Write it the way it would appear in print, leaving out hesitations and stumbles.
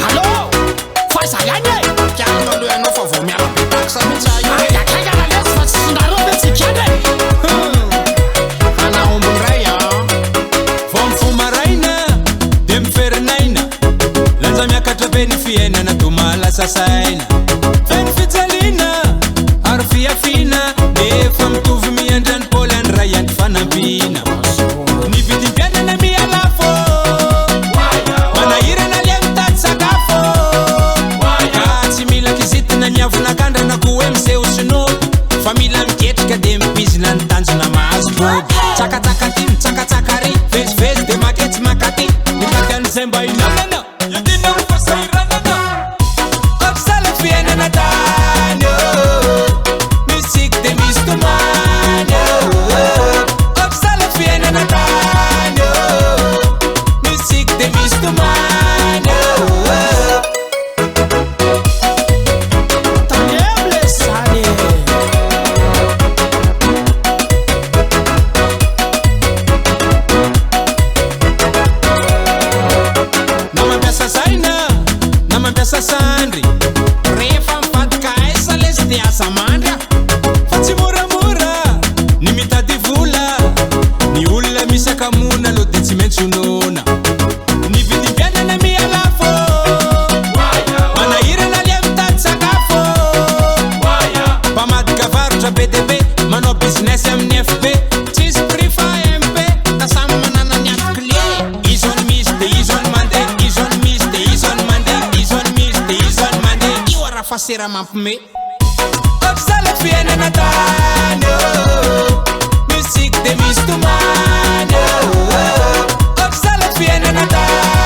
Hallå? Faiza ihany e! Kianao aloha ianao fa vao miara-pitaka sa mihitsy aho io. Akaikana lesy fa tsy sinareo ve tsy keny e? Hanaombony ray Vao mifomaraina de miferinaina, lanja miakatra be ny fiainana do mahalasa saina. Feno fijaliana ary fiafina, nefa mitovy miandrany Paoly Andray andry fanampiana. Ny vidim-piainana mialafo, manahirana le mitady sakafo, ka tsy mila kizitina ny avonak'andrana ko hoe miseho sinoa, fa mila miketrika de mipizina ny tanjona mahazo boby. Tsakatsaka ty mitsakatsaka ry, vezivezy de maketsy makaty, mitady an'izay mba hinanana iadina ho fasairanana. Ampysala fiainana tany misik de misy tomany. Ampysala fiainana tany misik de misy tomany. Tany eo lesy zany e! Na mampiasa saina, na mampiasa sandry, rehefa mivadika aisa lesy de aza mandry. Fa tsy moramora ny mitady vola, ny olona misy akamona aloha de tsy maintsy honona. Ny vidim-piainana mialafo, manahirana le mitady sakafo, mpamadika varotra be de be, manao business amin'ny FB, tsisy prix fa MP, da samy manana ny ato-clé. Izony misy de izony mandeha, izony misy de izony mandeha, izony misy de izony mandeha. Io ara fasera mampime. Ampysala fiainana tany misik de misy tomany. Ampysala fiainana tany